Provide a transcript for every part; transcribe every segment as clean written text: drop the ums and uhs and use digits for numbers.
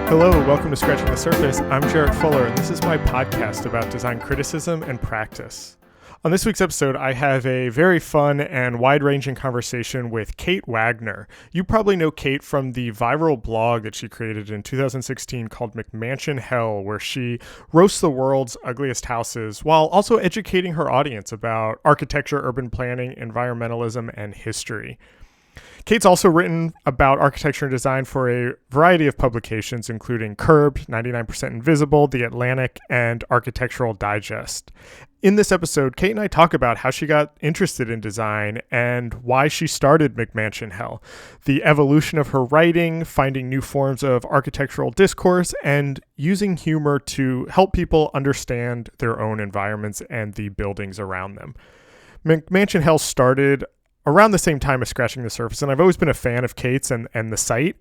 Hello, welcome to Scratching the Surface. I'm Jarrett Fuller, and this is my podcast about design criticism and practice. On this week's episode, I have a very fun and wide-ranging conversation with Kate Wagner. You probably know Kate from the viral blog that she created in 2016 called McMansion Hell, where she roasts the world's ugliest houses while also educating her audience about architecture, urban planning, environmentalism, and history. Kate's also written about architecture and design for a variety of publications, including Curbed, 99% Invisible, The Atlantic, and Architectural Digest. In this episode, Kate and I talk about how she got interested in design and why she started McMansion Hell, the evolution of her writing, finding new forms of architectural discourse, and using humor to help people understand their own environments and the buildings around them. McMansion Hell started around the same time as Scratching the Surface, and I've always been a fan of Kate's and the site,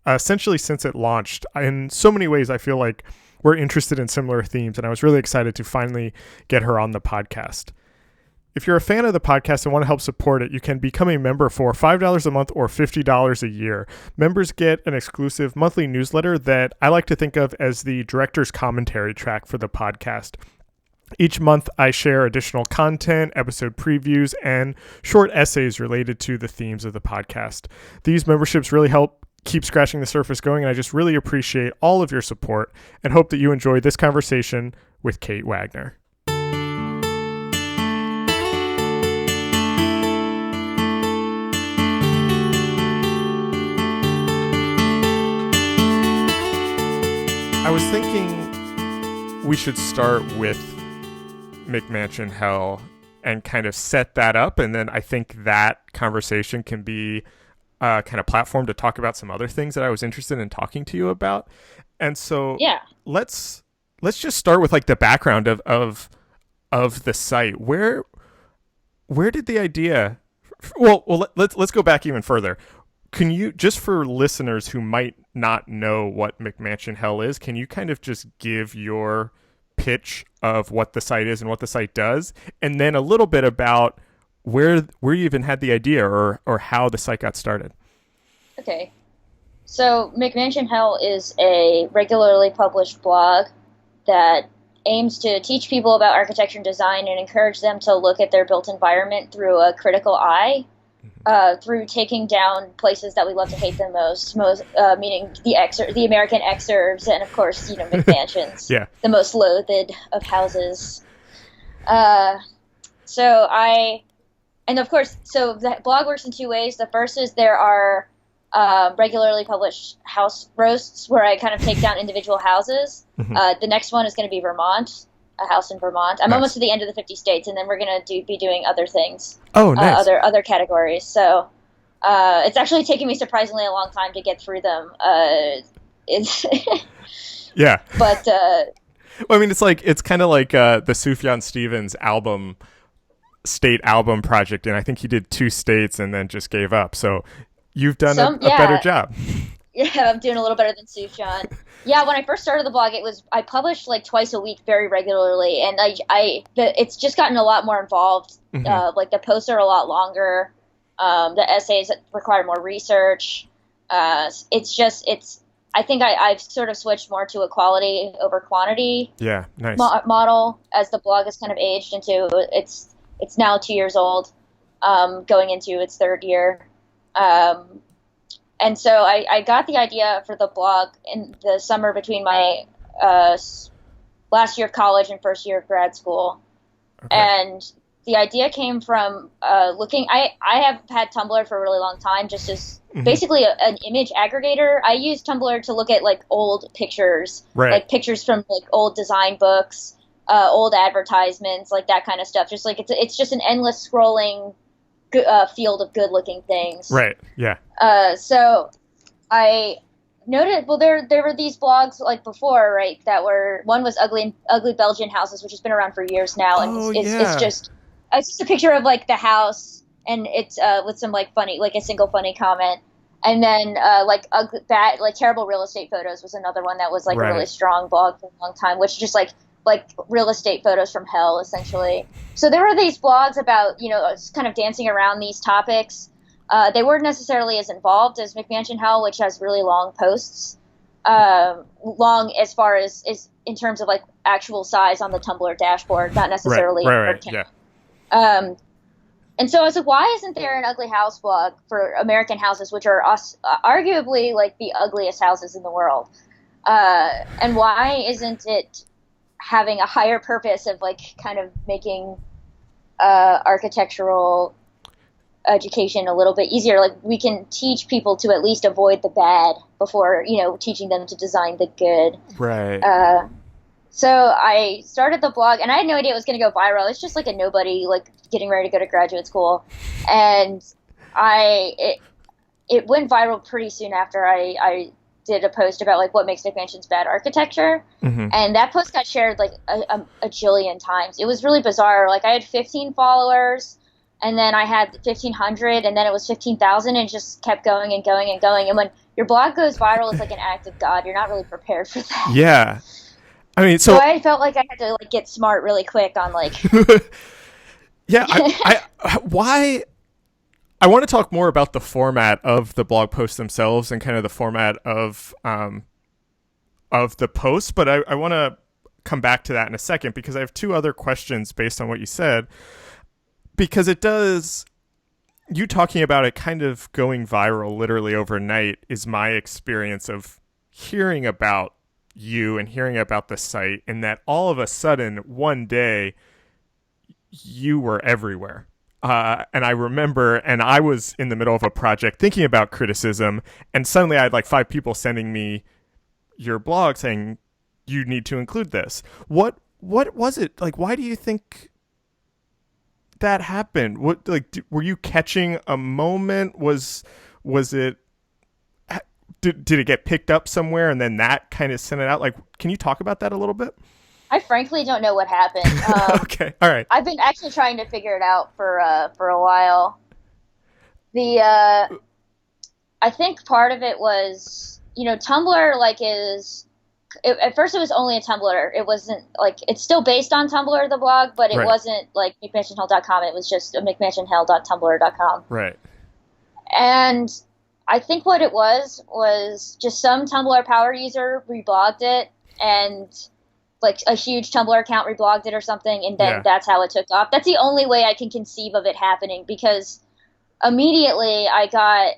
essentially since it launched. In so many ways, I feel like we're interested in similar themes, and I was really excited to finally get her on the podcast. If you're a fan of the podcast and want to help support it, you can become a member for $5 a month or $50 a year. Members get an exclusive monthly newsletter that I like to think of as the director's commentary track for the podcast. Each month, I share additional content, episode previews, and short essays related to the themes of the podcast. These memberships really help keep Scratching the Surface going, and I just really appreciate all of your support and hope that you enjoy this conversation with Kate Wagner. I was thinking we should start with McMansion Hell and kind of set that up, and then I think that conversation can be kind of platform to talk about some other things that I was interested in talking to you about. And so let's just start with like the background of the site. Where did the idea let's go back even further. Can you, just for listeners who might not know what McMansion Hell is, can you kind of just give your pitch of what the site is and what the site does, and then a little bit about where you even had the idea or how the site got started? Okay. So McMansion Hell is a regularly published blog that aims to teach people about architecture and design and encourage them to look at their built environment through a critical eye, through taking down places that we love to hate the most, meaning the American exurbs, and of course, McMansions, the most loathed of houses. So the blog works in two ways. The first is there are regularly published house roasts where I kind of take down individual houses. Mm-hmm. The next one is going to be Vermont, a house in Vermont. I'm almost to the end of the 50 states, and then we're going to be doing other things. Oh, nice. Other categories. So it's actually taken me surprisingly a long time to get through them. Yeah. But well, I mean, it's kind of like the Sufjan Stevens state album project, and I think he did 2 states and then just gave up. So you've done a better job. Yeah, I'm doing a little better than Sufjan. Yeah, when I first started the blog, I published like twice a week very regularly, and it's just gotten a lot more involved. Mm-hmm. Like the posts are a lot longer. The essays require more research. I think I've sort of switched more to a quality over quantity nice. Model as the blog has kind of aged into it's now 2 years old, going into its 3rd year. And so I got the idea for the blog in the summer between my last year of college and first year of grad school. Okay. And the idea came from looking – I have had Tumblr for a really long time, just as basically an image aggregator. I use Tumblr to look at like old pictures, like pictures from like old design books, old advertisements, like that kind of stuff. Just like it's just an endless scrolling field of good-looking things. Right. Yeah. So I noted. Well, there were these blogs like before, right? One was ugly Belgian houses, which has been around for years now, and it's just a picture of like the house, and it's with some like funny, like a single funny comment, and then terrible real estate photos was another one that was like a really strong blog for a long time, which just like real estate photos from hell, essentially. So there were these blogs about, kind of dancing around these topics. They weren't necessarily as involved as McMansion Hell, which has really long posts. long as far as in terms of like actual size on the Tumblr dashboard, not necessarily right, yeah. And so I was like, why isn't there an ugly house blog for American houses, which are arguably like the ugliest houses in the world? And why isn't it having a higher purpose of like kind of making architectural education a little bit easier? Like we can teach people to at least avoid the bad before, teaching them to design the good. Right. So I started the blog, and I had no idea it was going to go viral. It's just like a nobody, like getting ready to go to graduate school, and it went viral pretty soon after I did a post about like what makes McMansions bad architecture, and that post got shared like a jillion times. It was really bizarre. Like I had 15 followers, and then I had 1,500, and then it was 15,000, and it just kept going and going and going. And when your blog goes viral, it's like an act of God. You're not really prepared for that. Yeah. I mean, so I felt like I had to like get smart really quick on like. Yeah, why? I want to talk more about the format of the blog posts themselves and kind of the format of the posts, but I want to come back to that in a second because I have two other questions based on what you said. Because it does, you talking about it kind of going viral literally overnight is my experience of hearing about you and hearing about the site, and that all of a sudden one day you were everywhere. And I remember, and I was in the middle of a project thinking about criticism, and suddenly I had like 5 people sending me your blog saying you need to include this. What was it like? Why do you think that happened? What, like, were you catching a moment? Was it? Did it get picked up somewhere and then that kind of sent it out? Like, can you talk about that a little bit? I frankly don't know what happened. Okay, all right. I've been actually trying to figure it out for a while. I think part of it was, Tumblr at first it was only a Tumblr. It wasn't like, it's still based on Tumblr, the blog, but it wasn't like McMansionHell.com. It was just McMansionHell.tumblr.com. Right. And I think what it was just some Tumblr power user reblogged it, and like a huge Tumblr account reblogged it or something, and then that's how it took off. That's the only way I can conceive of it happening, because immediately I got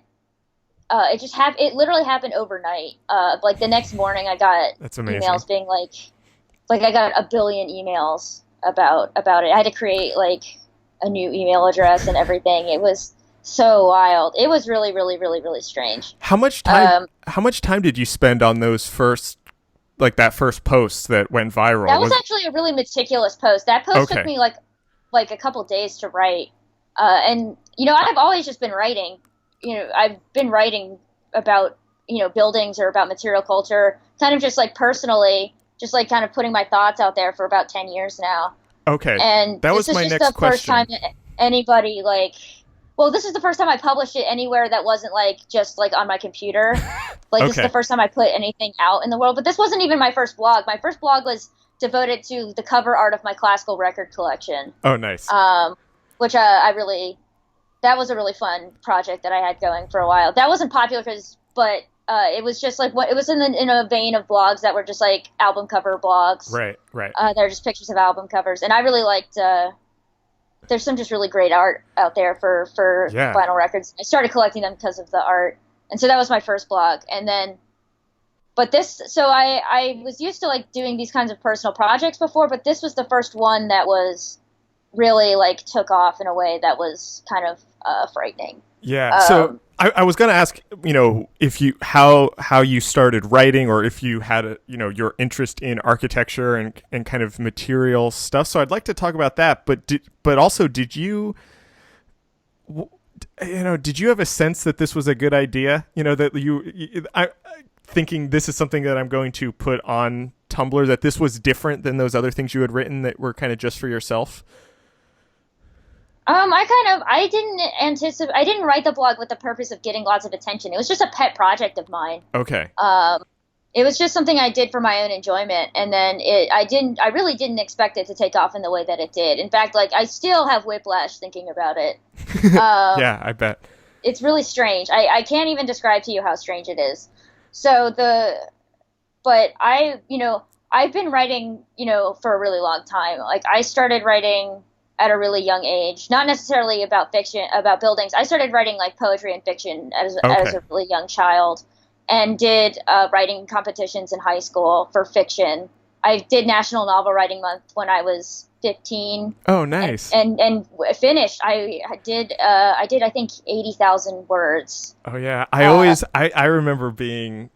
it literally happened overnight. Like the next morning I got emails being like I got a billion emails about it. I had to create like a new email address and everything. It was so wild. It was really, really, really, really strange. How much time did you spend on those first, like that first post that went viral? That was actually a really meticulous post. That post took me like a couple days to write. And I've always just been writing. I've been writing about buildings or about material culture, kind of just like personally, just like kind of putting my thoughts out there for about 10 years now. Okay. And that was my next question. This is the first time anybody this is the first time I published it anywhere that wasn't like just like on my computer. This is the first time I put anything out in the world. But this wasn't even my first blog. My first blog was devoted to the cover art of my classical record collection. Oh, nice. Which that was a really fun project that I had going for a while. That wasn't popular but it was just like it was in a vein of blogs that were just like album cover blogs. Right. They're just pictures of album covers, and I really liked. There's some just really great art out there for vinyl records. I started collecting them because of the art, and so that was my first blog. And then, I was used to like doing these kinds of personal projects before, but this was the first one that was really like took off in a way that was kind of frightening. Yeah. So I was going to ask, if you how you started writing, or if you had your interest in architecture and kind of material stuff. So I'd like to talk about that. But also, did you have a sense that this was a good idea? That thinking this is something that I'm going to put on Tumblr, that this was different than those other things you had written that were kind of just for yourself? I didn't write the blog with the purpose of getting lots of attention. It was just a pet project of mine. Okay. It was just something I did for my own enjoyment. And then I really didn't expect it to take off in the way that it did. In fact, like I still have whiplash thinking about it. Yeah, I bet. It's really strange. I can't even describe to you how strange it is. So but I've been writing, for a really long time. Like I started writing at a really young age, not necessarily about fiction, about buildings. I started writing like poetry and fiction as a really young child, and did writing competitions in high school for fiction. I did National Novel Writing Month when I was 15. Oh, nice. And finished. I did I think 80,000 words. Oh yeah. I remember being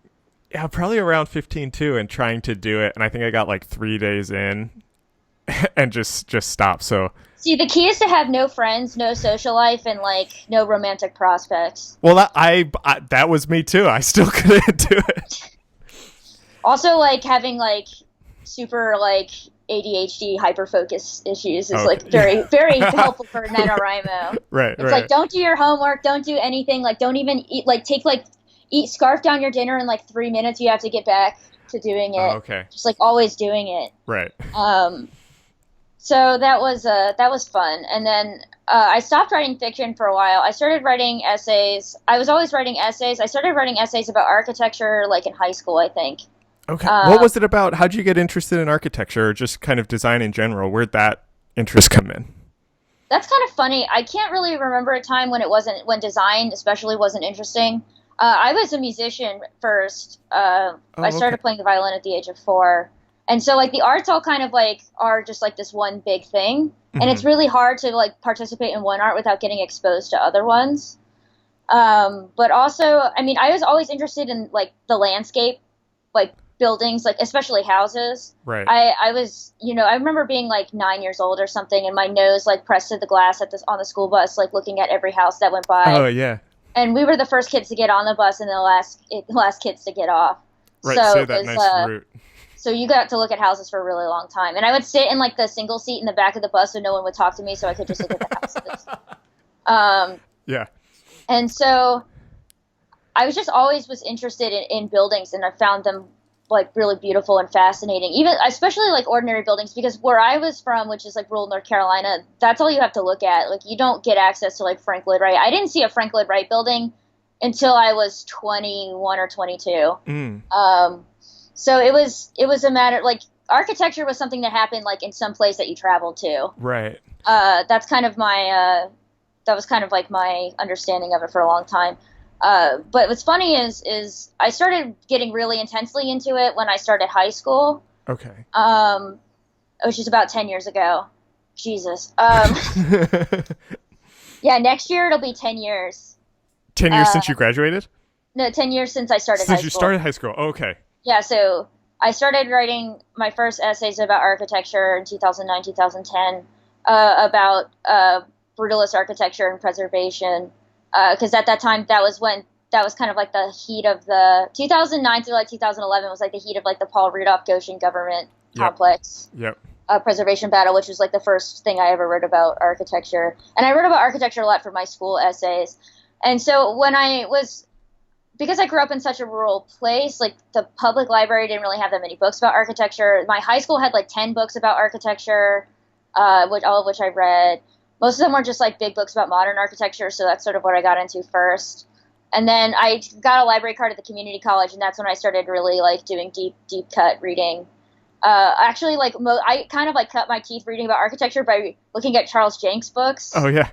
probably around 15 too, and trying to do it, and I think I got like 3 days in and just stopped. So see, the key is to have no friends, no social life, and like no romantic prospects. Well, that was me too. I still couldn't do it. Also, like having like super like ADHD hyperfocus issues is like very, very helpful for NaNoWriMo. Right. It's like, don't do your homework, don't do anything, like don't even eat, like scarf down your dinner in like 3 minutes. You have to get back to doing it. Oh, okay. Just like always doing it. Right. So that was fun. And then I stopped writing fiction for a while. I started writing essays. I was always writing essays. I started writing essays about architecture like in high school, I think. Okay. What was it about? How'd you get interested in architecture, or just kind of design in general? Where'd that interest come in? That's kind of funny. I can't really remember a time when design especially wasn't interesting. I was a musician first. I started playing the violin at the age of 4. And so like the arts all kind of like are just like this one big thing. And it's really hard to like participate in one art without getting exposed to other ones. But also, I mean, I was always interested in like the landscape, like buildings, like especially houses. Right. I was, I remember being like 9 years old or something, and my nose like pressed to the glass on the school bus, like looking at every house that went by. Oh yeah. And we were the first kids to get on the bus and the last kids to get off. Right. So that nice route. So you got to look at houses for a really long time, and I would sit in like the single seat in the back of the bus so no one would talk to me, so I could just look at the houses. Yeah. And so I was just always interested in buildings, and I found them like really beautiful and fascinating, even especially like ordinary buildings, because where I was from, which is like rural North Carolina, that's all you have to look at. Like you don't get access to like Frank Lloyd Wright. I didn't see a Frank Lloyd Wright building until I was 21 or 22. So it was a matter, like architecture was something that happened like in some place that you traveled to. Right. That's kind of that was kind of like my understanding of it for a long time. But what's funny is I started getting really intensely into it when I started high school. Okay. Which is about 10 years ago. Jesus. Yeah, next year it'll be 10 years. 10 years since you graduated? No, 10 years since I started high school. Since you started high school. Okay. Yeah, so I started writing my first essays about architecture in 2009, 2010, about brutalist architecture and preservation. Because at that time, that was kind of like the heat of the 2009 through like 2011 was like the heat of like the Paul Rudolph Goshen government complex. Yep. Preservation battle, which was like the first thing I ever wrote about architecture. And I wrote about architecture a lot for my school essays. And so because I grew up in such a rural place, like the public library didn't really have that many books about architecture. My high school had like 10 books about architecture, all of which I read. Most of them were just like big books about modern architecture, so that's sort of what I got into first. And then I got a library card at the community college, and that's when I started really like doing deep cut reading. Actually, like I kind of like cut my teeth reading about architecture by looking at Charles Jenks books. Oh yeah.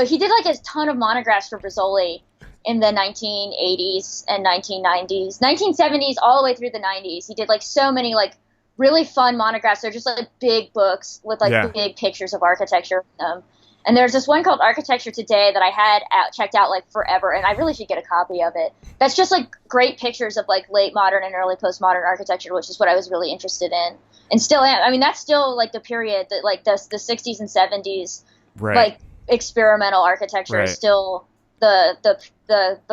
He did like a ton of monographs for Rizzoli in the 1980s and 1990s, 1970s, all the way through the 90s. He did like so many like really fun monographs. They're just like big books with like big pictures of architecture in them. And there's this one called Architecture Today that I had checked out like forever, and I really should get a copy of it. That's just like great pictures of like late modern and early postmodern architecture, which is what I was really interested in, and still am. I mean, that's still like the period that like the 60s and 70s, like experimental architecture is still the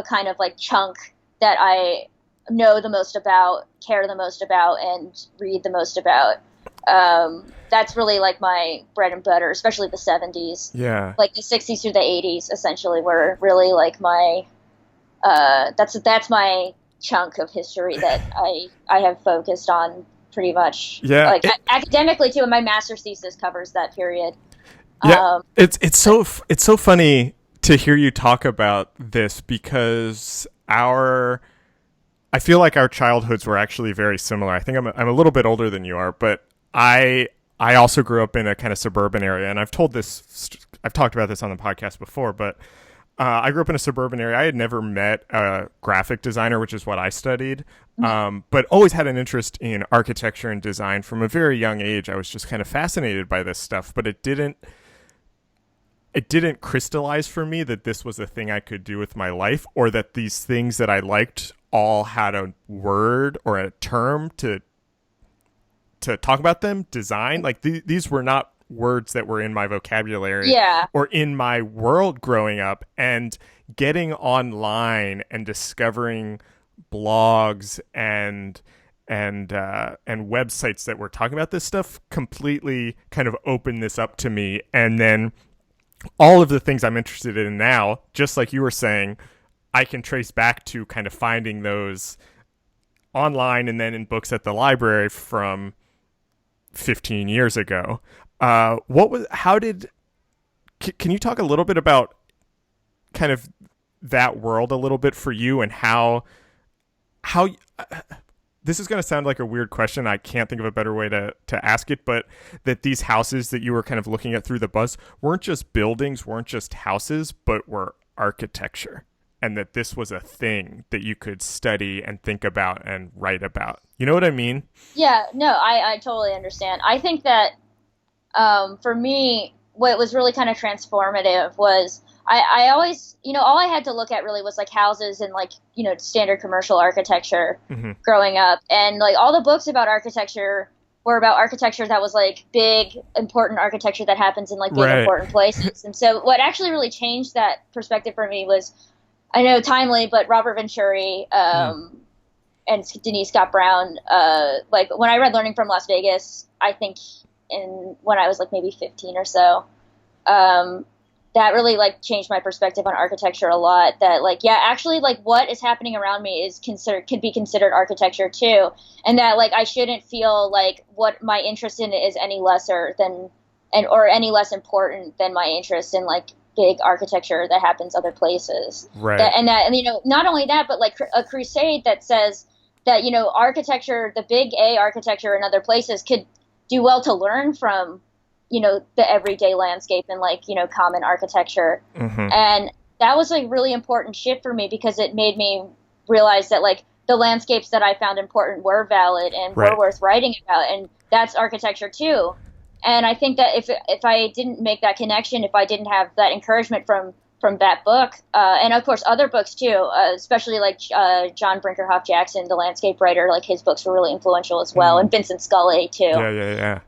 kind of like chunk that I know the most about, care the most about, and read the most about. That's really like my bread and butter, especially the 70s. Yeah. Like the 60s through the 80s essentially were really like my that's my chunk of history that I have focused on pretty much. Yeah. Like academically too, and my master's thesis covers that period. Yeah. It's so funny to hear you talk about this, because our I feel like our childhoods were actually very similar. I think I'm a little bit older than you are, but I also grew up in a kind of suburban area, and I've talked about this on the podcast before, but I grew up in a suburban area. I had never met a graphic designer, which is what I studied, but always had an interest in architecture and design from a very young age. I was just kind of fascinated by this stuff, but it didn't crystallize for me that this was a thing I could do with my life, or that these things that I liked all had a word or a term to talk about them. Design, like these were not words that were in my vocabulary or in my world growing up. And getting online and discovering blogs and websites that were talking about this stuff completely kind of opened this up to me. And then all of the things I'm interested in now, just like you were saying, I can trace back to kind of finding those online and then in books at the library from 15 years ago. Can you talk a little bit about kind of that world a little bit for you, and how this is going to sound like a weird question. I can't think of a better way to ask it, but that these houses that you were kind of looking at through the bus weren't just buildings, weren't just houses, but were architecture, and that this was a thing that you could study and think about and write about. You know what I mean? Yeah, no, I totally understand. I think that for me, what was really kind of transformative was I always, all I had to look at really was like houses and like, standard commercial architecture growing up. And like all the books about architecture were about architecture that was like big, important architecture that happens in like big, important places. And so what actually really changed that perspective for me was, I know timely, but Robert Venturi and Denise Scott Brown, like when I read Learning from Las Vegas, I think when I was like maybe 15 or so, that really like changed my perspective on architecture a lot. That like, yeah, actually like what is happening around me could be considered architecture too. And that like, I shouldn't feel like what my interest in it is any lesser than, or any less important than my interest in like big architecture that happens other places. Right. And not only that, but like a crusade that says that, architecture, the big A architecture in other places could do well to learn from, the everyday landscape and like, common architecture. And that was a really important shift for me, because it made me realize that like the landscapes that I found important were valid and were worth writing about. And that's architecture too. And I think that if I didn't make that connection, if I didn't have that encouragement from that book, and of course other books too, especially like John Brinkerhoff Jackson, the landscape writer, like his books were really influential as well, and Vincent Scully too. Yeah.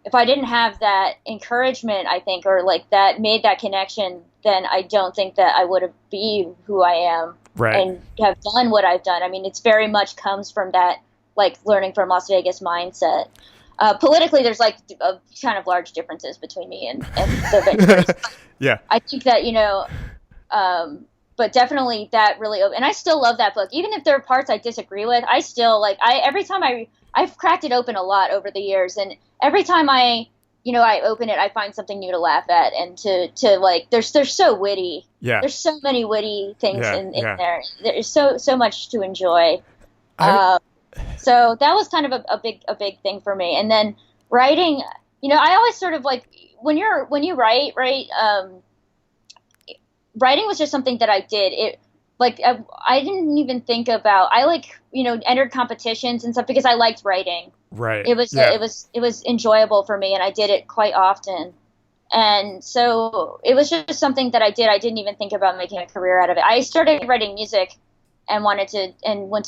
If I didn't have that encouragement, I think, or like that made that connection, then I don't think that I would have be who I am and have done what I've done. I mean, it's very much comes from that like learning from Las Vegas mindset. Politically, there's like kind of large differences between me and the Venturis. Yeah. I think that, but definitely that really, and I still love that book. Even if there are parts I disagree with, I still like, every time I've cracked it open a lot over the years. And every time I open it, I find something new to laugh at and to like, they're so witty. Yeah. There's so many witty things in there. There's so much to enjoy. So that was kind of a big thing for me. And then writing, I always sort of like when you write, writing was just something that I did. It like I didn't even think about. I like entered competitions and stuff because I liked writing. Right. It was enjoyable for me, and I did it quite often. And so it was just something that I did. I didn't even think about making a career out of it. I started writing music and went to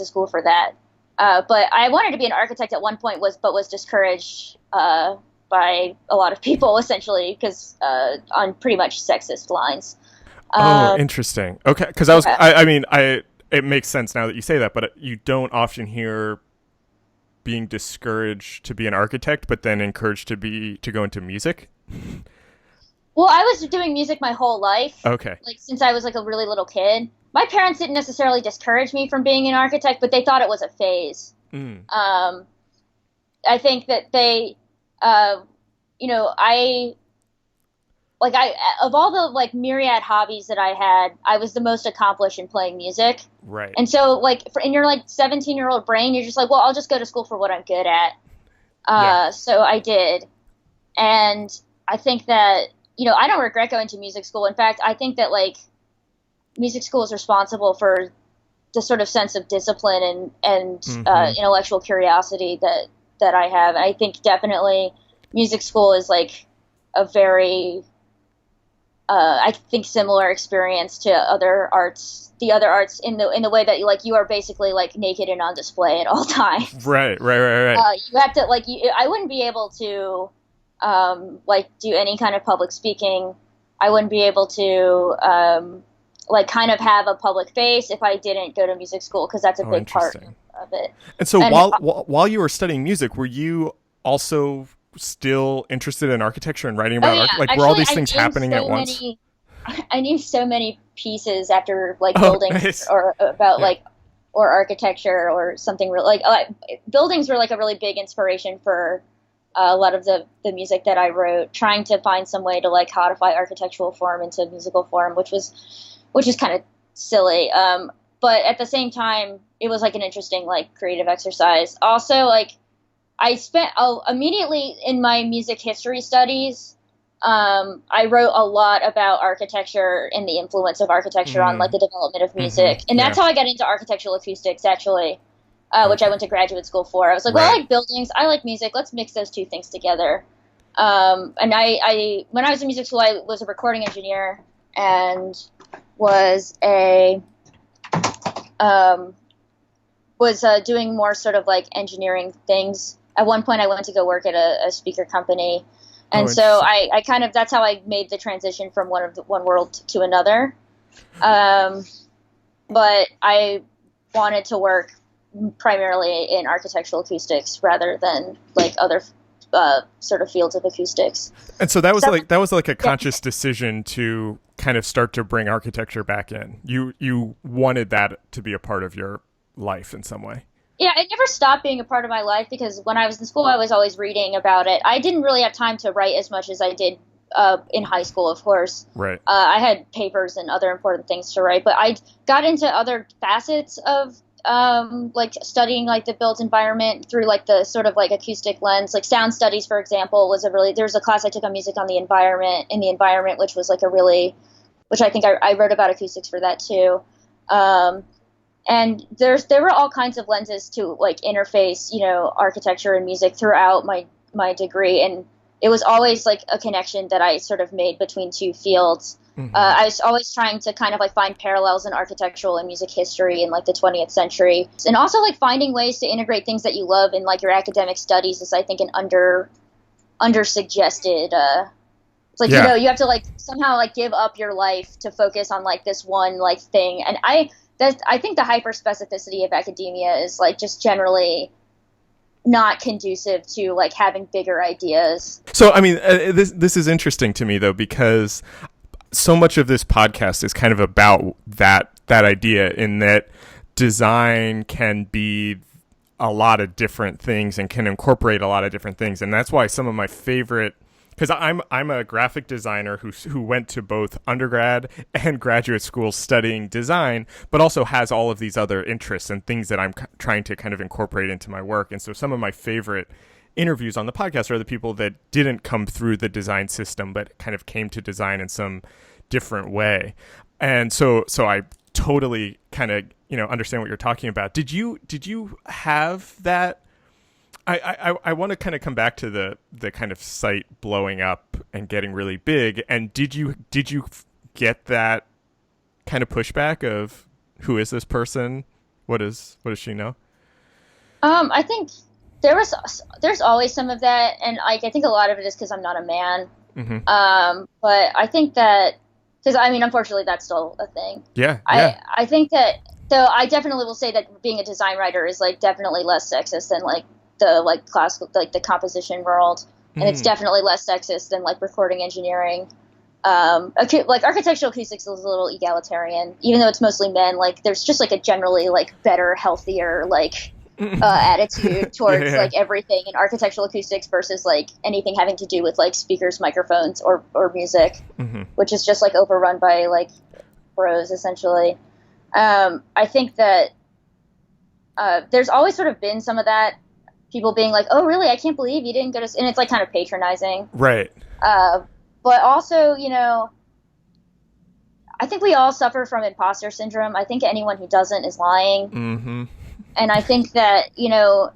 school for that. But I wanted to be an architect at one point, but was discouraged by a lot of people, essentially, because on pretty much sexist lines. Interesting. Okay, because it makes sense now that you say that, but you don't often hear being discouraged to be an architect, but then encouraged to go into music. Well, I was doing music my whole life. Okay. Like since I was like a really little kid. My parents didn't necessarily discourage me from being an architect, but they thought it was a phase. I think that they, like of all the like myriad hobbies that I had, I was the most accomplished in playing music. Right. And so like in your like 17-year-old brain, you're just like, well, I'll just go to school for what I'm good at. So I did. And I think that, I don't regret going to music school. In fact, I think that like music school is responsible for the sort of sense of discipline and intellectual curiosity that I have. And I think definitely music school is like a very, I think, similar experience to other arts in the way that you are basically like naked and on display at all times. Right. You have to I wouldn't be able to do any kind of public speaking. I wouldn't be able to kind of have a public face if I didn't go to music school, because that's a big part of it. And so while you were studying music, were you also still interested in architecture and writing about were all these things happening at once? I knew so many pieces after buildings nice. Or about or architecture or something real buildings were like a really big inspiration for a lot of the music that I wrote, trying to find some way to codify architectural form into musical form, which is kind of silly. But at the same time, it was an interesting creative exercise. Also, I spent immediately in my music history studies, I wrote a lot about architecture and the influence of architecture on the development of music. And that's how I got into architectural acoustics, actually, which I went to graduate school for. I was like, well, I like buildings, I like music, let's mix those two things together. And I when I was in music school, I was a recording engineer and was doing more sort of engineering things. At one point I went to go work at a speaker company. And so I kind of, that's how I made the transition from one world to another. But I wanted to work primarily in architectural acoustics rather than other sort of fields of acoustics. And so that was a conscious decision to kind of start to bring architecture back in. You wanted that to be a part of your life in some way. Yeah, it never stopped being a part of my life, because when I was in school, I was always reading about it. I didn't really have time to write as much as I did in high school, of course. Right. I had papers and other important things to write, but I got into other facets of studying the built environment through the sort of acoustic lens. Sound studies, for example, there's a class I took on music on the environment, which was which I think I wrote about acoustics for that too. And there were all kinds of lenses to interface, architecture and music throughout my degree. And it was always a connection that I sort of made between two fields. Mm-hmm. I was always trying to kind of find parallels in architectural and music history in the 20th century. And also finding ways to integrate things that you love in your academic studies is, I think, an under suggested, you have to somehow give up your life to focus on this one thing. And I think the hyper-specificity of academia is just generally not conducive to having bigger ideas. So, I mean, this is interesting to me, though, because so much of this podcast is kind of about that idea, in that design can be a lot of different things and can incorporate a lot of different things. And that's why some of my favorite, because I'm a graphic designer who went to both undergrad and graduate school studying design, but also has all of these other interests and things that I'm trying to kind of incorporate into my work. And so some of my favorite interviews on the podcast are the people that didn't come through the design system, but kind of came to design in some different way. And so I totally kind of, understand what you're talking about. Did you have that? I want to kind of come back to the kind of site blowing up and getting really big. And did you get that kind of pushback of, who is this person? What does she know? I think there's always some of that, and I think a lot of it is because I'm not a man. Mm-hmm. But I think that, because unfortunately that's still a thing. Yeah. I think that, though, I definitely will say that being a design writer is definitely less sexist than the classical, the composition world, and it's definitely less sexist than recording engineering. Architectural acoustics is a little egalitarian, even though it's mostly men. There's just a generally better, healthier attitude towards Yeah. like everything in architectural acoustics versus like anything having to do with like speakers, microphones, or music, which is just like overrun by like bros essentially. I think that there's always sort of been some of that, people being like, oh really, I can't believe you didn't go to, and it's like kind of patronizing. Right. But also, you know, I think we all suffer from imposter syndrome. I think anyone who doesn't is lying. And I think that, you know,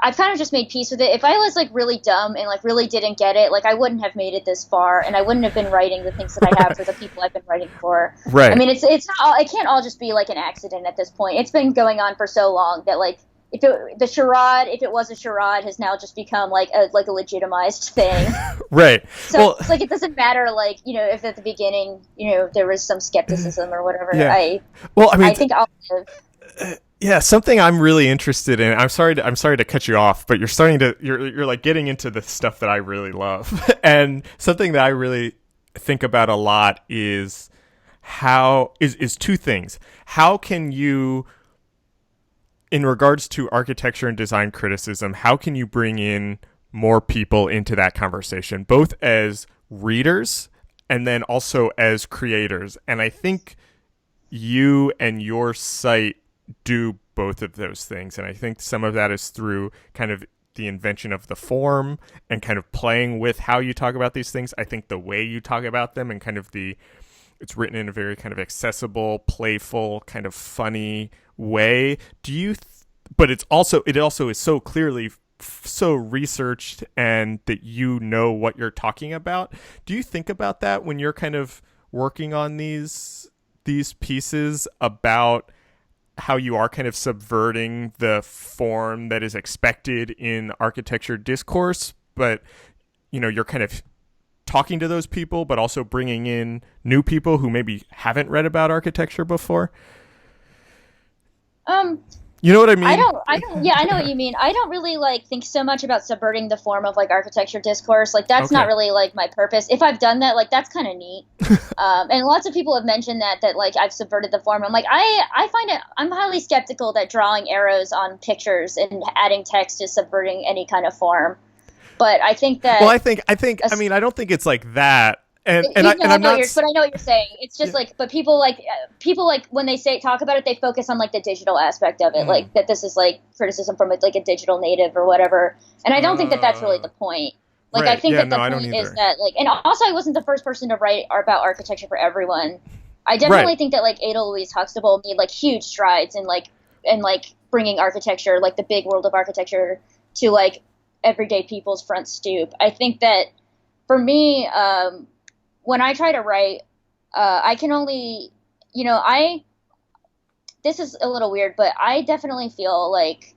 I've kind of just made peace with it. If I was like really dumb and like really didn't get it, like I wouldn't have made it this far, and I wouldn't have been writing the things that I have for the people I've been writing for. Right. I mean, it's not all, it can't all just be like an accident at this point. It's been going on for so long that like if it was a charade, has now just become like a legitimized thing. Right. So well, it's like it doesn't matter, like, you know, if at the beginning, you know, there was some skepticism or whatever. Yeah. I think I'll live. Yeah, something I'm really interested in. I'm sorry to cut you off, but you're like getting into the stuff that I really love. And something that I really think about a lot is is two things. How can you, in regards to architecture and design criticism, how can you bring in more people into that conversation, both as readers and then also as creators? And I think you and your site do both of those things. And I think some of that is through kind of the invention of the form and kind of playing with how you talk about these things. I think the way you talk about them and kind of it's written in a very kind of accessible, playful, kind of funny way. But it also is so clearly so researched and that you know what you're talking about. Do you think about that when you're kind of working on these pieces, about how you are kind of subverting the form that is expected in architecture discourse, but you know, you're kind of talking to those people, but also bringing in new people who maybe haven't read about architecture before? You know what I mean? I don't, yeah, I know what you mean. I don't really like think so much about subverting the form of like architecture discourse. Like that's not really like my purpose. If I've done that, like that's kind of neat. And lots of people have mentioned that like I've subverted the form. I'm like, I find it, I'm highly skeptical that drawing arrows on pictures and adding text is subverting any kind of form. But I think that, well, I mean, I don't think it's like that. And but I know what you're saying. It's just like, but people like when they talk about it, they focus on like the digital aspect of it, like that this is like criticism from like a digital native or whatever. And I don't think that that's really the point. Like, right. I think that the point is that like, and also I wasn't the first person to write about architecture for everyone. I definitely think that like Ada Louise Huxtable made like huge strides in like bringing architecture, like the big world of architecture, to like everyday people's front stoop. I think that for me, when I try to write, I can only, you know, this is a little weird, but I definitely feel like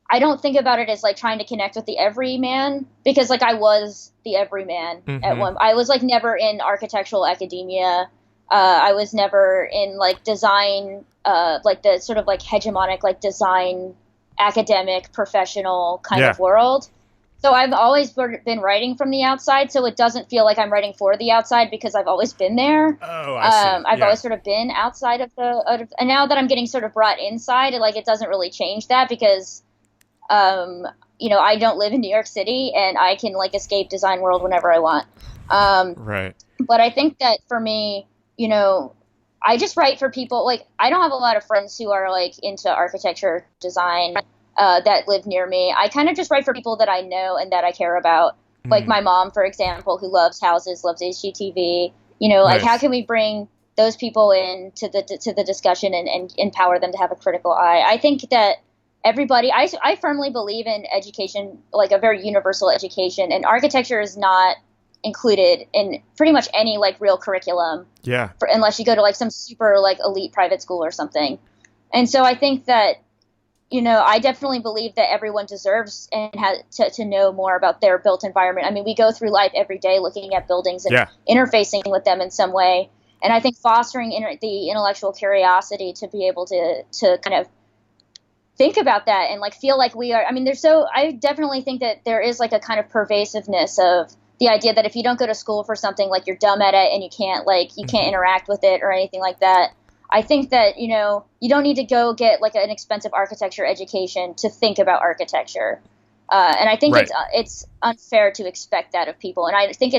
I don't think about it as like trying to connect with the everyman, because like I was the everyman at one. I was like never in architectural academia. I was never in like design, like the sort of like hegemonic like design academic professional kind of world. So I've always been writing from the outside, so it doesn't feel like I'm writing for the outside because I've always been there. Oh, I see. I've always sort of been outside of and now that I'm getting sort of brought inside, it doesn't really change that because, you know, I don't live in New York City and I can like escape design world whenever I want. Right. But I think that for me, you know, I just write for people. Like, I don't have a lot of friends who are like into architecture design. That live near me. I kind of just write for people that I know and that I care about. Like my mom, for example, who loves houses, loves HGTV. You know, like how can we bring those people in to the discussion and empower them to have a critical eye? I think that everybody, I firmly believe in education, like a very universal education, and architecture is not included in pretty much any like real curriculum. Yeah. Unless you go to like some super like elite private school or something. And so I think that, you know, I definitely believe that everyone deserves and has to know more about their built environment. I mean, we go through life every day looking at buildings and interfacing with them in some way. And I think fostering the intellectual curiosity to be able to kind of think about that and like feel like we are. I mean, I definitely think that there is like a kind of pervasiveness of the idea that if you don't go to school for something, like you're dumb at it and you can't interact with it or anything like that. I think that, you don't need to go get like an expensive architecture education to think about architecture. And I think Right. it's unfair to expect that of people. And I think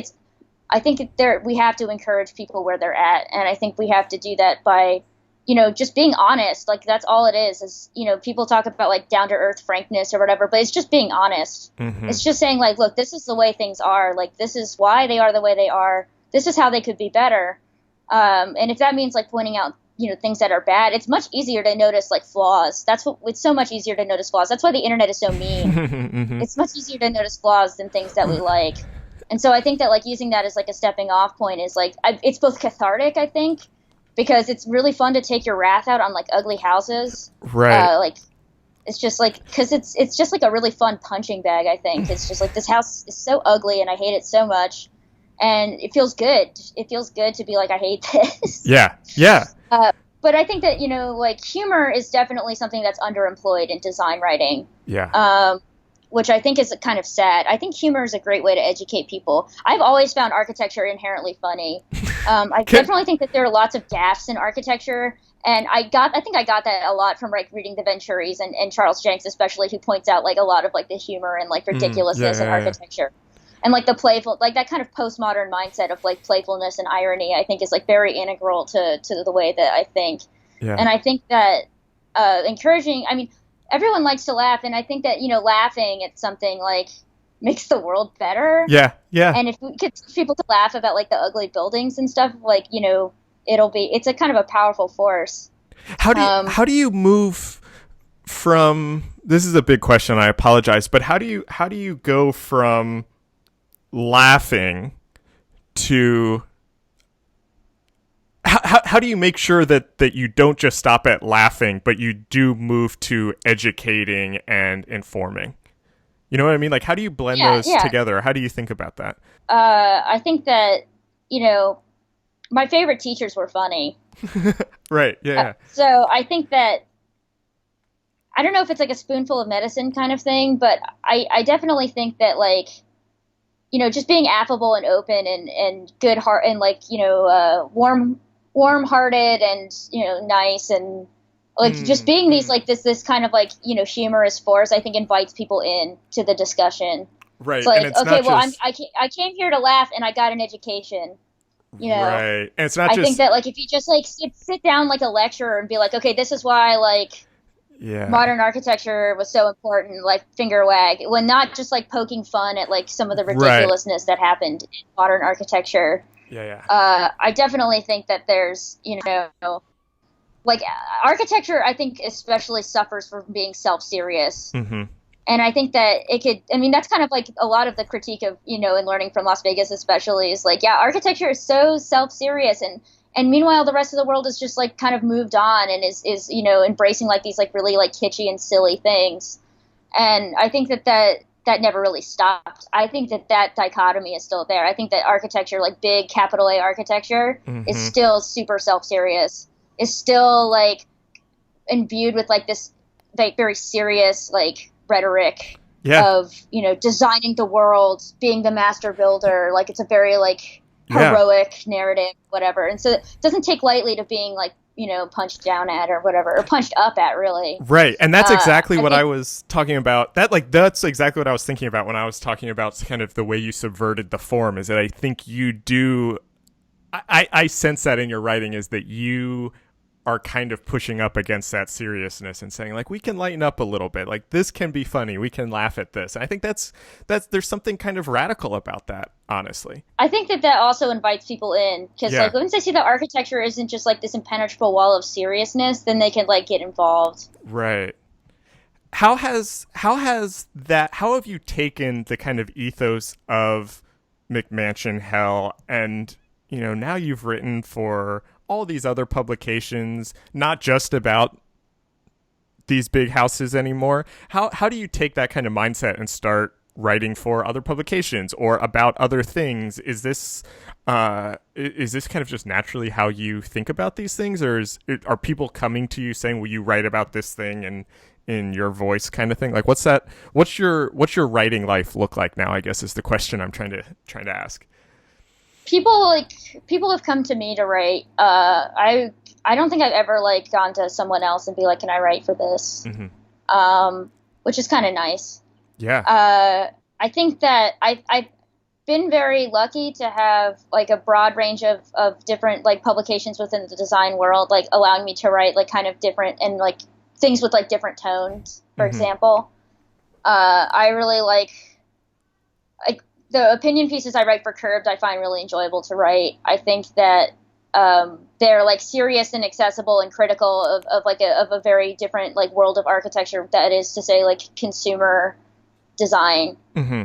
we have to encourage people where they're at. And I think we have to do that by, just being honest. Like, that's all it is, people talk about like down to earth frankness or whatever, but it's just being honest. Mm-hmm. It's just saying like, look, this is the way things are. Like, this is why they are the way they are. This is how they could be better. And if that means like pointing out, things that are bad, it's much easier to notice like flaws. It's so much easier to notice flaws. That's why the internet is so mean. Mm-hmm. It's much easier to notice flaws than things that we like. And so I think that like using that as like a stepping off point is like, it's both cathartic, I think, because it's really fun to take your wrath out on like ugly houses. Right. Like, it's just like, cause it's just like a really fun punching bag. I think it's just like, this house is so ugly and I hate it so much. And it feels good. It feels good to be like, I hate this. Yeah. Yeah. But I think that, like humor is definitely something that's underemployed in design writing. Yeah. Which I think is kind of sad. I think humor is a great way to educate people. I've always found architecture inherently funny. I definitely think that there are lots of gaffes in architecture. And I think I got that a lot from like reading the Venturis and Charles Jenks, especially, who points out like a lot of like the humor and like ridiculousness in architecture. And like the playful, like that kind of postmodern mindset of like playfulness and irony, I think is like very integral to the way that I think. Yeah. And I think that encouraging, I mean, everyone likes to laugh. And I think that, laughing at something like makes the world better. Yeah. Yeah. And if we could teach people to laugh about like the ugly buildings and stuff, like, it's a kind of a powerful force. How do you move from, this is a big question, I apologize, but how do you go from laughing to how do you make sure that you don't just stop at laughing, but you do move to educating and informing? You know what I mean? Like, how do you blend those together? How do you think about that? I think that, my favorite teachers were funny. Right. Yeah. So I think that, I don't know if it's like a spoonful of medicine kind of thing, but I definitely think that like, just being affable and open and good heart and like, warm-hearted and, nice and like just being these like this kind of like, humorous force, I think invites people in to the discussion. Right. It's like, and it's okay, well, just... I came here to laugh and I got an education. Right. And it's not I think that like if you just like sit down like a lecturer and be like, okay, this is why like modern architecture was so important, like finger wag, when not just like poking fun at like some of the ridiculousness that happened in modern architecture. I definitely think that there's, like architecture, I think especially suffers from being self-serious. Mm-hmm. And I think that that's kind of like a lot of the critique of, in learning from Las Vegas especially is like, architecture is so self-serious and meanwhile the rest of the world is just like kind of moved on and is embracing like these like really like kitschy and silly things. And I think that never really stopped. I think that dichotomy is still there. I think that architecture, like big capital A architecture, is still super self-serious, is still like imbued with like this like very serious like rhetoric of, designing the world, being the master builder. Like it's a very like heroic narrative, whatever. And so it doesn't take lightly to being like, punched down at or whatever, or punched up at, really. Right. And that's exactly what I was talking about. That's exactly what I was thinking about when I was talking about kind of the way you subverted the form, is that I think you do, I sense that in your writing, is that you are kind of pushing up against that seriousness and saying like, we can lighten up a little bit. Like, this can be funny. We can laugh at this. And I think that's there's something kind of radical about that, honestly. I think that also invites people in, because like once they see that architecture isn't just like this impenetrable wall of seriousness, then they can like get involved. Right. How have you taken the kind of ethos of McMansion Hell and, now you've written for all these other publications, not just about these big houses anymore. How do you take that kind of mindset and start writing for other publications or about other things? Is this kind of just naturally how you think about these things, or are people coming to you saying, will you write about this thing and in your voice kind of thing? Like, what's your writing life look like now, I guess, is the question I'm trying to ask. People have come to me to write. I I don't think I've ever like gone to someone else and be like, can I write for this? Which is kind of nice. Yeah. I think that I've been very lucky to have like a broad range of different like publications within the design world, like allowing me to write like kind of different and like things with like different tones, for example. I really like the opinion pieces I write for Curbed. I find really enjoyable to write. I think that they're like serious and accessible and critical of a very different like world of architecture, that is to say like consumer design,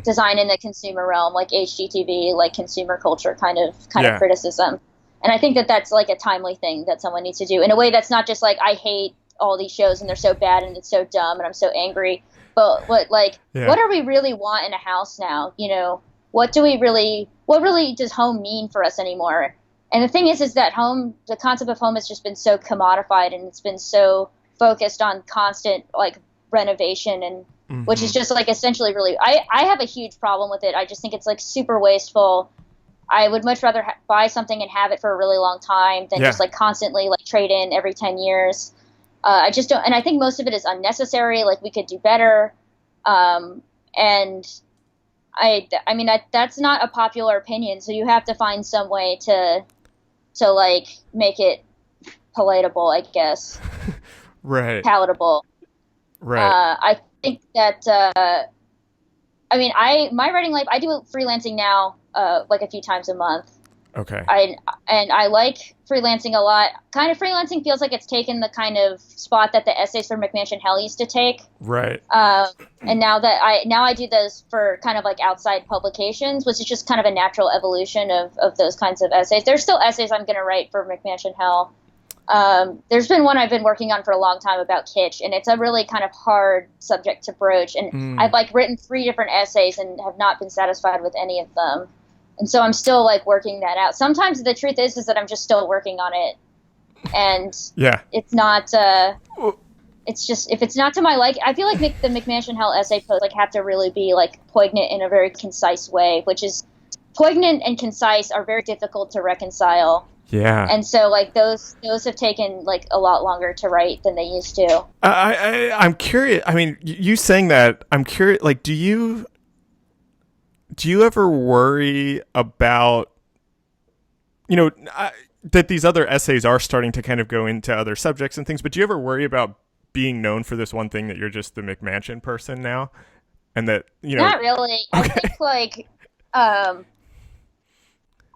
design in the consumer realm, like HGTV, like consumer culture kind of criticism. And I think that that's like a timely thing that someone needs to do in a way that's not just like, I hate all these shows and they're so bad and it's so dumb and I'm so angry. But what do we really want in a house now? You know, what really does home mean for us anymore? And the thing is that the concept of home has just been so commodified, and it's been so focused on constant like renovation, and which is just like essentially really, I have a huge problem with it. I just think it's like super wasteful. I would much rather buy something and have it for a really long time than just like constantly like trade in every 10 years. I just don't, and I think most of it is unnecessary. Like we could do better. And I mean, that's not a popular opinion. So you have to find some way to like make it palatable, I guess. Right. Palatable. Right. I think that, I mean, my writing life, I do freelancing now, like a few times a month. Okay. I like freelancing a lot. Kind of freelancing feels like it's taken the kind of spot that the essays for McMansion Hell used to take. Right. And now I do those for kind of like outside publications, which is just kind of a natural evolution of those kinds of essays. There's still essays I'm going to write for McMansion Hell. There's been one I've been working on for a long time about kitsch, and it's a really kind of hard subject to broach. And I've like written 3 different essays and have not been satisfied with any of them. And so I'm still like working that out. Sometimes the truth is that I'm just still working on it. And it's not, it's just, if it's not to my liking, I feel like the McMansion Hell essay posts like have to really be like poignant in a very concise way, which is poignant and concise are very difficult to reconcile. Yeah. And so like those have taken like a lot longer to write than they used to. I'm curious. I mean, you saying that, I'm curious, like, do you ever worry about, that these other essays are starting to kind of go into other subjects and things, but do you ever worry about being known for this one thing that you're just the McMansion person now? And that, Not really. Okay. I think like, I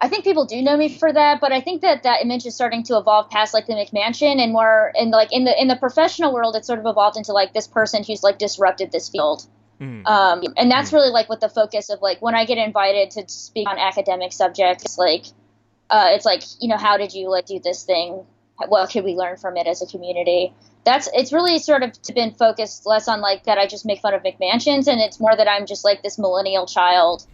think people do know me for that, but I think that image is starting to evolve past like the McMansion and more, and like in the professional world, it's sort of evolved into like this person who's like disrupted this field. And that's really like what the focus of like when I get invited to speak on academic subjects, like it's like, how did you like do this thing? What could we learn from it as a community? It's really sort of been focused less on like that I just make fun of McMansions, and it's more that I'm just like this millennial child,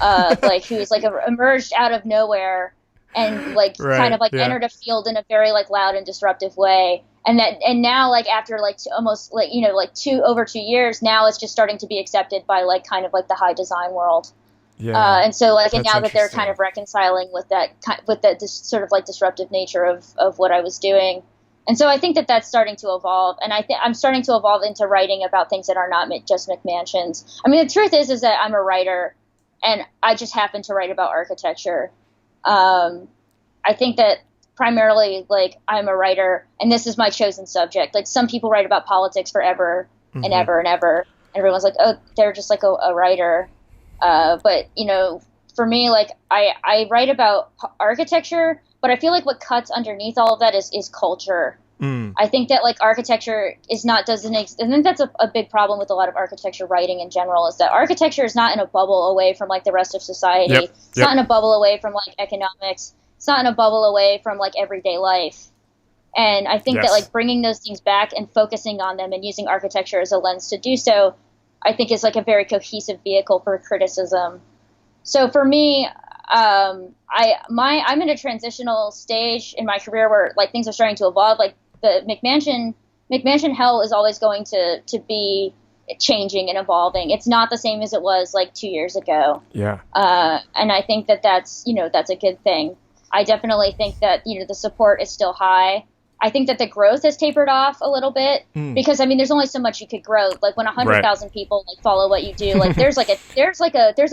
like who's like emerged out of nowhere and like kind of like entered a field in a very like loud and disruptive way. And now like after like almost like, like over 2 years, now it's just starting to be accepted by like kind of like the high design world. Yeah. And so like, and now that they're kind of reconciling with this sort of like disruptive nature of what I was doing. And so I think that that's starting to evolve. And I'm starting to evolve into writing about things that are not just McMansions. I mean, the truth is that I'm a writer and I just happen to write about architecture. I think that primarily like I'm a writer and this is my chosen subject. Like some people write about politics forever and ever and ever. And everyone's like, oh, they're just like a writer. But for me, like I write about architecture, but I feel like what cuts underneath all of that is culture. I think that like architecture doesn't exist. I think that's a big problem with a lot of architecture writing in general, is that architecture is not in a bubble away from like the rest of society. It's not in a bubble away from like economics. It's not in a bubble away from like everyday life. And I think that like bringing those things back and focusing on them and using architecture as a lens to do so, I think is like a very cohesive vehicle for criticism. So for me, I'm in a transitional stage in my career where like things are starting to evolve. Like the McMansion Hell is always going to be changing and evolving. It's not the same as it was like 2 years ago. Yeah. And I think that that's a good thing. I definitely think that, the support is still high. I think that the growth has tapered off a little bit because I mean, there's only so much you could grow. Like when 100,000 people like follow what you do, like there's a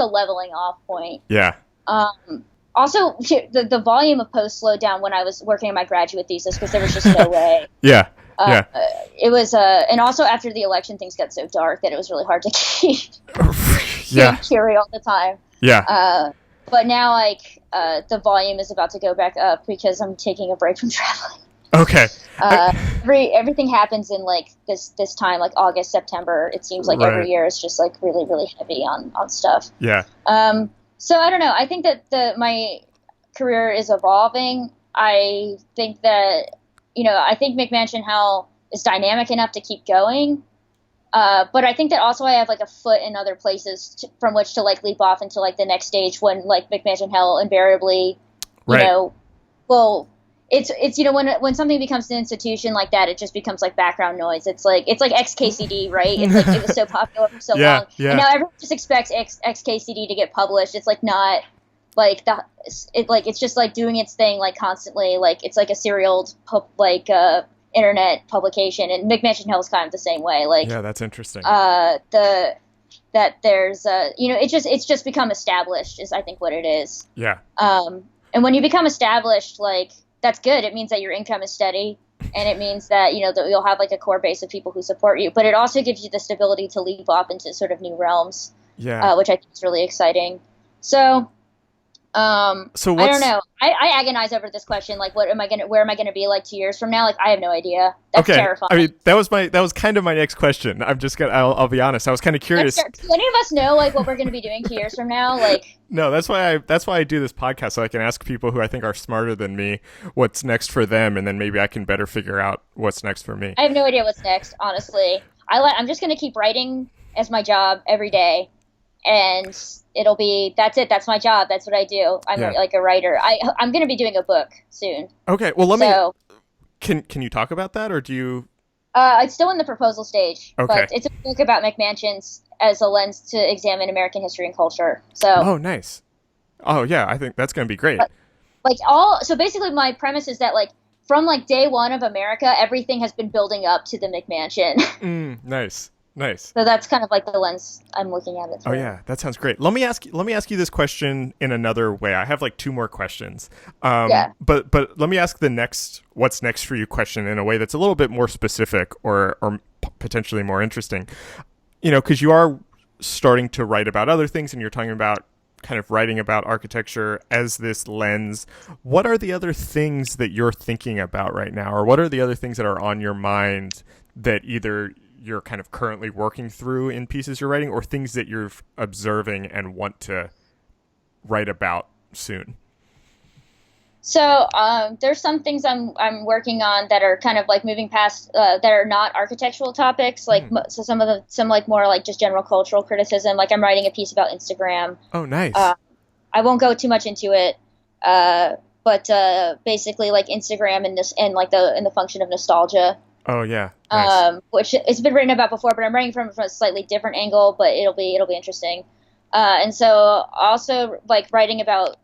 leveling off point. Yeah. Also, the volume of posts slowed down when I was working on my graduate thesis because there was just no way. Yeah. It was, and also after the election, things got so dark that it was really hard to keep carry all the time. Yeah. But now, like, the volume is about to go back up because I'm taking a break from traveling. Okay. Everything happens in like this time, like August, September. It seems like every year is just like really, really heavy on stuff. Yeah. So I don't know. I think that my career is evolving. I think that, I think McMansion Hell is dynamic enough to keep going. But I think that also I have like a foot in other places from which to like leap off into like the next stage when like McMansion Hell invariably, well, it's when something becomes an institution like that, it just becomes like background noise. It's like XKCD, right? It's like it was so popular for so long, and now everyone just expects XKCD to get published. It's like not like it's just like doing its thing like constantly. Like it's like a serial internet publication, and McMansion Hell is kind of the same way. Like that's interesting. There's it's just become established is I think what it is. Yeah. And when you become established, like that's good. It means that your income is steady, and it means that that you'll have like a core base of people who support you. But it also gives you the stability to leap off into sort of new realms, which I think is really exciting. So I don't know. I agonize over this question. Like, where am I gonna be like 2 years from now? Like, I have no idea. That's terrifying. I mean, that was kind of my next question. I'll be honest. I was kind of curious. Do any of us know like what we're gonna be doing 2 years from now? Like, no, that's why I do this podcast, so I can ask people who I think are smarter than me what's next for them, and then maybe I can better figure out what's next for me. I have no idea what's next, honestly. I'm just gonna keep writing as my job every day. And that's it. That's my job. That's what I do. I'm like a writer. I'm going to be doing a book soon. Okay. Well, can you talk about that, or do you? It's still in the proposal stage. Okay. But it's a book about McMansions as a lens to examine American history and culture. So. Oh, nice. Oh, yeah. I think that's going to be great. So basically my premise is that like from like day one of America, everything has been building up to the McMansion. Nice. Nice. So that's kind of like the lens I'm looking at it through. Oh yeah, that sounds great. Let me ask you this question in another way. I have like 2 more questions. But let me ask the next what's next for you question in a way that's a little bit more specific or potentially more interesting. Because you are starting to write about other things, and you're talking about kind of writing about architecture as this lens. What are the other things that you're thinking about right now, or what are the other things that are on your mind that either you're kind of currently working through in pieces you're writing, or things that you're observing and want to write about soon? So there's some things I'm working on that are kind of like moving past that are not architectural topics. Like so some like more like just general cultural criticism. Like I'm writing a piece about Instagram. Oh, nice. I won't go too much into it, but basically like Instagram and the function of nostalgia. Oh yeah. Nice. Which it's been written about before, but I'm writing from a slightly different angle, but it'll be interesting. And so also like writing about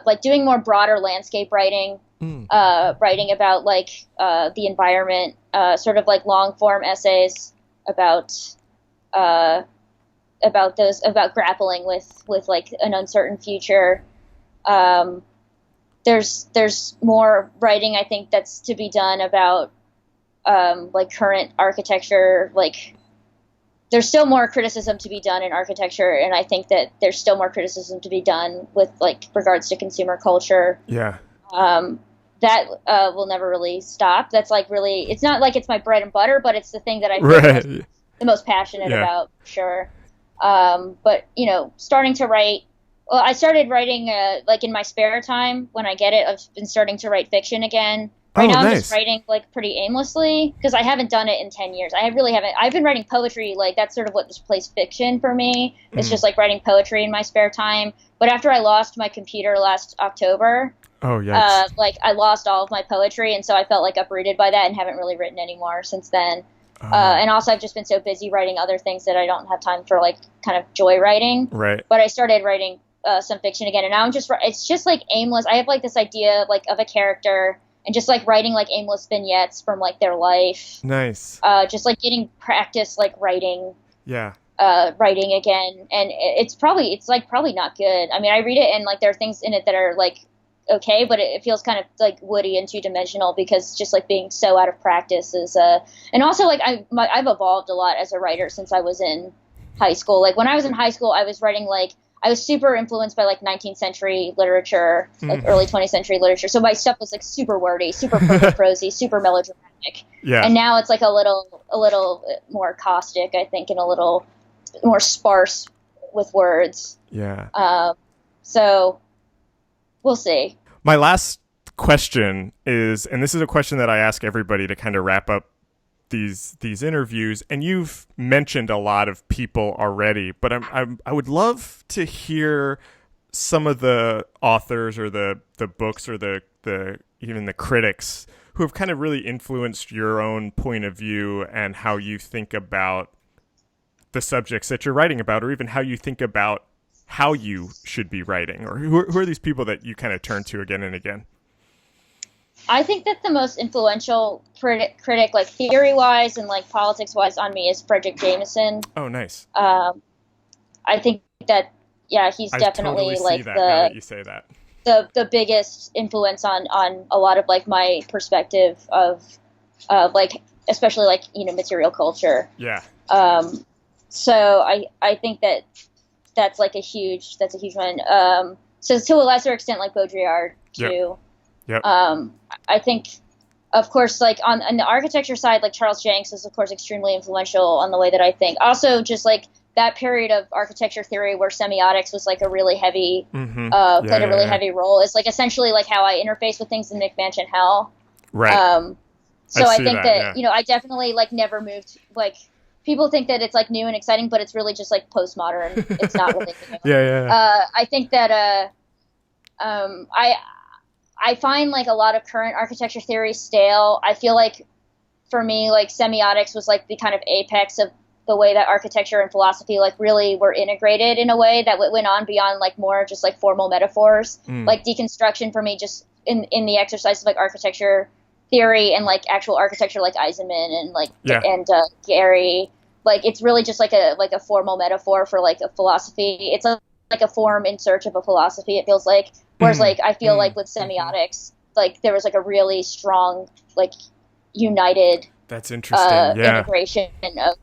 like doing more broader landscape writing, writing about like the environment, sort of like long form essays about grappling with like an uncertain future. There's more writing I think that's to be done about like current architecture. Like there's still more criticism to be done in architecture, and I think that there's still more criticism to be done with like regards to consumer culture. Yeah. That will never really stop. That's like really, it's not like it's my bread and butter, but it's the thing that I feel the most passionate about, sure. But starting to write. Well, I started writing like in my spare time when I get it. I've been starting to write fiction again. Right now I'm just writing like pretty aimlessly because I haven't done it in 10 years. I really haven't. I've been writing poetry. Like that's sort of what displaced fiction for me. It's just like writing poetry in my spare time. But after I lost my computer last October, like I lost all of my poetry. And so I felt like uprooted by that and haven't really written anymore since then. And also I've just been so busy writing other things that I don't have time for like kind of joy writing. Right. But I started writing some fiction again. And now it's just like aimless. I have like this idea like of a character and just like writing like aimless vignettes from like their life. Nice. Just like getting practice like writing. Yeah. Writing again, and it's probably not good. I mean, I read it and like there are things in it that are like okay, but it feels kind of like woody and two-dimensional because just like being so out of practice is and also like I've evolved a lot as a writer since I was in high school. Like when I was in high school, I was writing like I was super influenced by like 19th century literature, like early 20th century literature. So my stuff was like super wordy, super prosy, super melodramatic. Yeah. And now it's like a little more caustic, I think, and a little more sparse with words. Yeah. So we'll see. My last question is, and this is a question that I ask everybody to kind of wrap up these interviews, and you've mentioned a lot of people already, but I would love to hear some of the authors or the books or the even the critics who have kind of really influenced your own point of view and how you think about the subjects that you're writing about, or even how you think about how you should be writing, or who are these people that you kind of turn to again and again? I think that the most influential critic like theory-wise and like politics-wise on me is Frederick Jameson. Oh, nice. I think that, yeah, he's definitely totally like now that you say that. The biggest influence on a lot of like my perspective of like especially like, you know, material culture. Yeah. So I think that's a huge one. So to a lesser extent, like Baudrillard too. Yep. I think, of course, like on the architecture side, like Charles Jenks is of course extremely influential on the way that I think. Also, just like that period of architecture theory where semiotics was like a really heavy, played a really heavy role. It's like essentially like how I interface with things in McMansion Hell. Right. So I think that you know, I definitely like never moved like. People think that it's like new and exciting, but it's really just like postmodern. It's not really new. I think that I find like a lot of current architecture theory stale. I feel like for me, like semiotics was like the kind of apex of the way that architecture and philosophy like really were integrated in a way that went on beyond like more just like formal metaphors. Like deconstruction for me just in the exercise of like architecture theory and like actual architecture like Eisenman and like and Gary, like it's really just like a formal metaphor for like a philosophy. It's like a form in search of a philosophy, it feels like. Whereas like I feel like with semiotics, like there was like a really strong like united that's interesting integration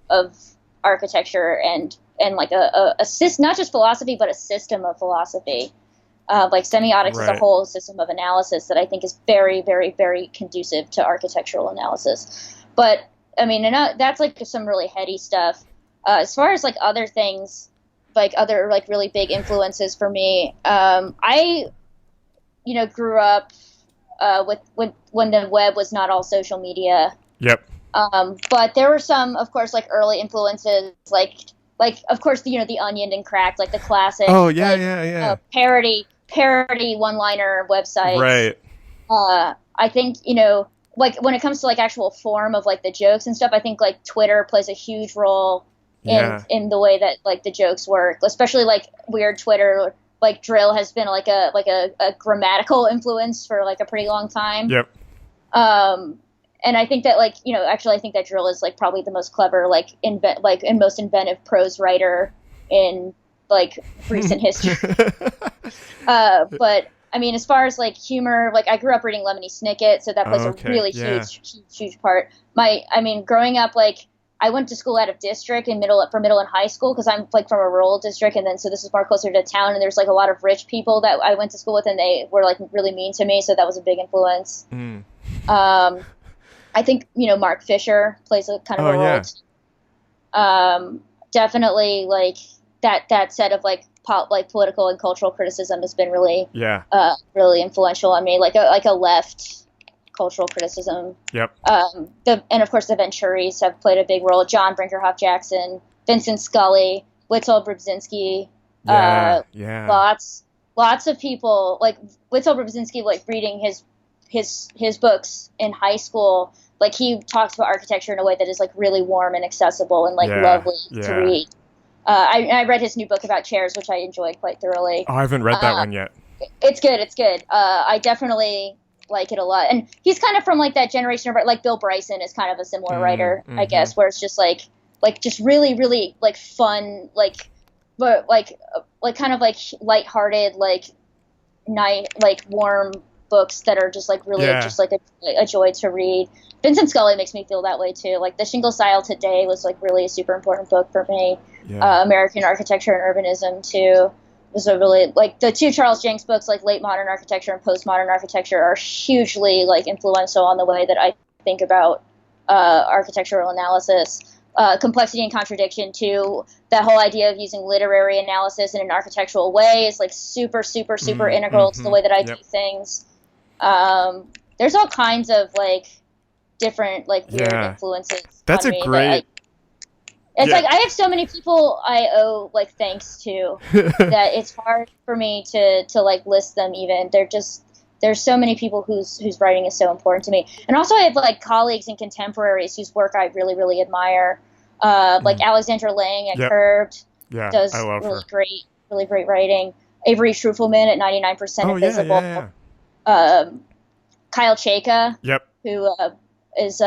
of architecture and like a not just philosophy but a system of philosophy. Like semiotics is a whole system of analysis that I think is very, very, very conducive to architectural analysis. But I mean, that's like some really heady stuff. As far as like other things, like other like really big influences for me, I, you know, grew up with when the web was not all social media. Yep. But there were some, of course, like early influences, like of course, you know, The Onion and Cracked, like the classic. Oh yeah, parody one-liner websites. Right. I think, you know, like when it comes to like actual form of like the jokes and stuff, I think like Twitter plays a huge role in the way that like the jokes work, especially like weird Twitter. Like drill has been like a grammatical influence for like a pretty long time. Yep. And I think that like, you know, actually I think that drill is like probably the most clever and most inventive prose writer in like recent history. But I mean, as far as like humor, like I grew up reading Lemony Snicket, so that plays a really huge part. Growing up, like I went to school out of district for middle and high school because I'm like from a rural district, and then so this is more closer to town, and there's like a lot of rich people that I went to school with, and they were like really mean to me, so that was a big influence. I think, you know, Mark Fisher plays a kind of a role. Yeah. Definitely like that set of like political and cultural criticism has been really really influential on me, like a left cultural criticism. Yep. And of course the Venturis have played a big role. John Brinkerhoff Jackson, Vincent Scully, Witold Brzezinski. Lots of people, like Witold Brzezinski, like reading his books in high school, like he talks about architecture in a way that is like really warm and accessible and like lovely to read. I read his new book about chairs, which I enjoyed quite thoroughly. Oh, I haven't read that one yet. It's good. I definitely like it a lot. And he's kind of from like that generation of, like, Bill Bryson is kind of a similar writer, I guess, where it's just like just really, really like fun, like, but like kind of like lighthearted, like warm books that are just like really just like a joy to read. Vincent Scully makes me feel that way too. Like The Shingle Style Today was like really a super important book for me. American Architecture and Urbanism too was a really, like, the two Charles Jenks books, like Late Modern Architecture and Postmodern Architecture, are hugely like influential on the way that I think about architectural analysis. Complexity and Contradiction too. That whole idea of using literary analysis in an architectural way is like super, super, super integral to the way that I do things. There's all kinds of like different like weird influences. That's on a me great. It's like I have so many people I owe like thanks to that it's hard for me to like list them even. There's so many people whose writing is so important to me. And also I have like colleagues and contemporaries whose work I really, really admire. Like Alexandra Lang at Curved does really great writing. Avery Trufelman at 99% Invisible. Kyle Chayka, who is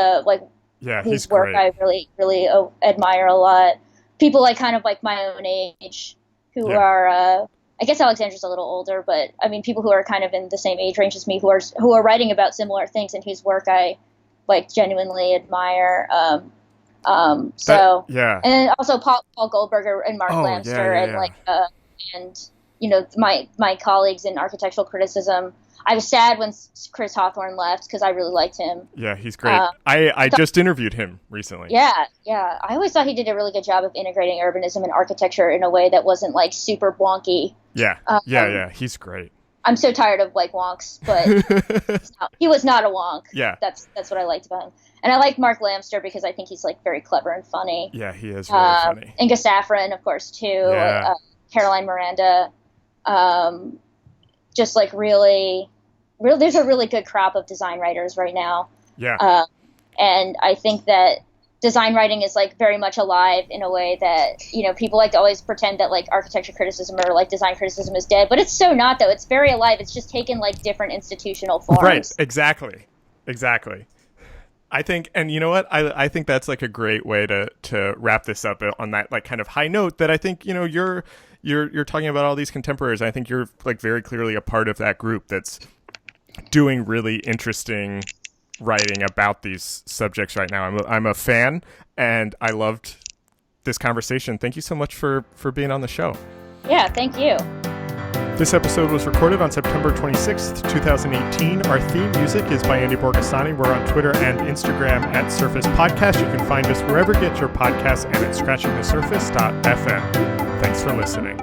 whose work great. I really, really admire a lot. People like kind of like my own age who are, I guess Alexandra's a little older, but I mean people who are kind of in the same age range as me who are writing about similar things and whose work I like genuinely admire. And then also Paul Goldberger and Mark Lamster and like and you know my colleagues in architectural criticism. I was sad when Chris Hawthorne left because I really liked him. Yeah, he's great. I just interviewed him recently. Yeah. I always thought he did a really good job of integrating urbanism and architecture in a way that wasn't like super wonky. Yeah, he's great. I'm so tired of like wonks, but he was not a wonk. Yeah. That's what I liked about him. And I like Mark Lamster because I think he's like very clever and funny. Yeah, he is really funny. Inga Saffron, of course, too. Yeah. Caroline Miranda. Just like really, there's a really good crop of design writers right now. Yeah. And I think that design writing is like very much alive in a way that, you know, people like to always pretend that like architecture criticism or like design criticism is dead, but it's so not though. It's very alive. It's just taken like different institutional forms. Right. Exactly. I think, and you know what? I think that's like a great way to wrap this up on that like kind of high note that I think, you know, you're talking about all these contemporaries. I think you're like very clearly a part of that group that's doing really interesting writing about these subjects right now. I'm a fan and I loved this conversation. Thank you so much for being on the show. Yeah, thank you. This episode was recorded on September 26th, 2018. Our theme music is by Andy Borgasani. We're on Twitter and Instagram at Surface Podcast. You can find us wherever you get your podcasts and at scratchingthesurface.fm. Thanks for listening.